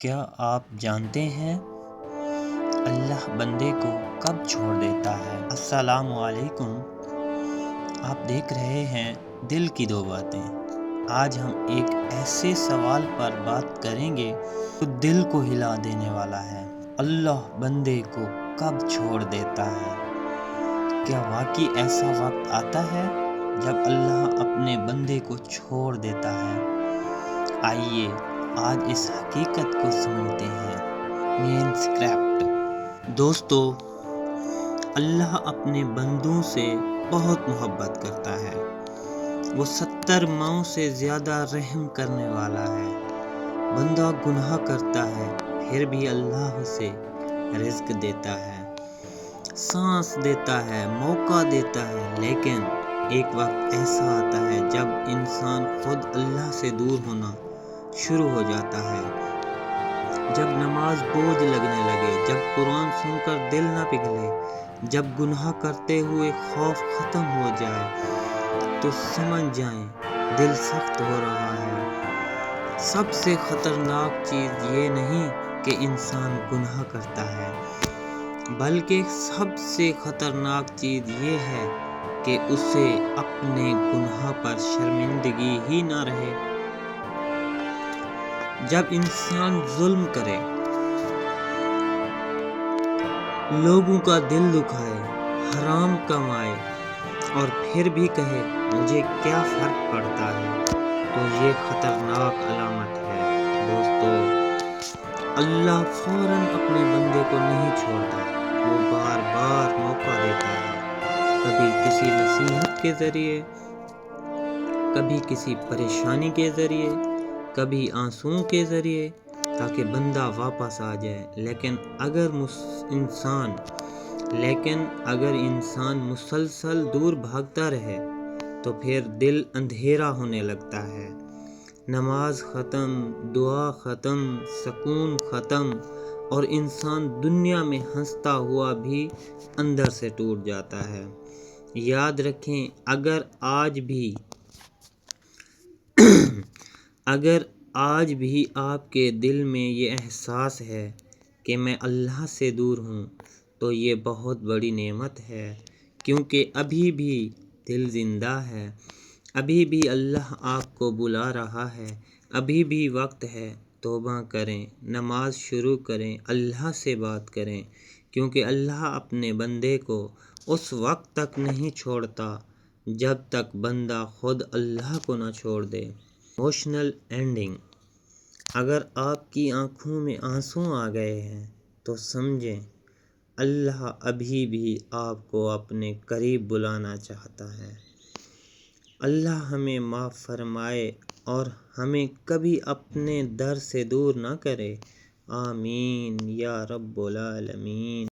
کیا آپ جانتے ہیں اللہ بندے کو کب چھوڑ دیتا ہے؟ السلام علیکم، آپ دیکھ رہے ہیں دل کی دو باتیں۔ آج ہم ایک ایسے سوال پر بات کریں گے جو دل کو ہلا دینے والا ہے۔ اللہ بندے کو کب چھوڑ دیتا ہے؟ کیا واقعی ایسا وقت آتا ہے جب اللہ اپنے بندے کو چھوڑ دیتا ہے؟ آئیے آج اس حقیقت کو سمجھتے ہیں۔ مین اسکرپٹ۔ دوستو، اللہ اپنے بندوں سے بہت محبت کرتا ہے۔ وہ 70 ماؤں سے زیادہ رحم کرنے والا ہے۔ بندہ گناہ کرتا ہے پھر بھی اللہ اسے رزق دیتا ہے، سانس دیتا ہے، موقع دیتا ہے، لیکن ایک وقت ایسا آتا ہے جب انسان خود اللہ سے دور ہونا شروع ہو جاتا ہے۔ جب نماز بوجھ لگنے لگے، جب قرآن سن کر دل نہ پگھلے، جب گناہ کرتے ہوئے خوف ختم ہو جائے، تو سمجھ جائیں دل سخت ہو رہا ہے۔ سب سے خطرناک چیز یہ نہیں کہ انسان گناہ کرتا ہے، بلکہ سب سے خطرناک چیز یہ ہے کہ اسے اپنے گناہ پر شرمندگی ہی نہ رہے۔ جب انسان ظلم کرے، لوگوں کا دل دکھائے، حرام کمائے اور پھر بھی کہے مجھے کیا فرق پڑتا ہے، تو یہ خطرناک علامت ہے۔ دوستو، اللہ فوراً اپنے بندے کو نہیں چھوڑتا، وہ بار بار موقع دیتا ہے، کبھی کسی نصیحت کے ذریعے، کبھی کسی پریشانی کے ذریعے، کبھی آنسوؤں کے ذریعے، تاکہ بندہ واپس آ جائے۔ لیکن اگر انسان مسلسل دور بھاگتا رہے تو پھر دل اندھیرا ہونے لگتا ہے، نماز ختم، دعا ختم، سکون ختم، اور انسان دنیا میں ہنستا ہوا بھی اندر سے ٹوٹ جاتا ہے۔ یاد رکھیں، اگر آج بھی آپ کے دل میں یہ احساس ہے کہ میں اللہ سے دور ہوں، تو یہ بہت بڑی نعمت ہے، کیونکہ ابھی بھی دل زندہ ہے، ابھی بھی اللہ آپ کو بلا رہا ہے، ابھی بھی وقت ہے۔ توبہ کریں، نماز شروع کریں، اللہ سے بات کریں، کیونکہ اللہ اپنے بندے کو اس وقت تک نہیں چھوڑتا جب تک بندہ خود اللہ کو نہ چھوڑ دے۔ Emotional ending. اگر آپ کی آنکھوں میں آنسو آ گئے ہیں تو سمجھیں اللہ ابھی بھی آپ کو اپنے قریب بلانا چاہتا ہے۔ اللہ ہمیں معاف فرمائے اور ہمیں کبھی اپنے در سے دور نہ کرے۔ آمین یا رب العالمین۔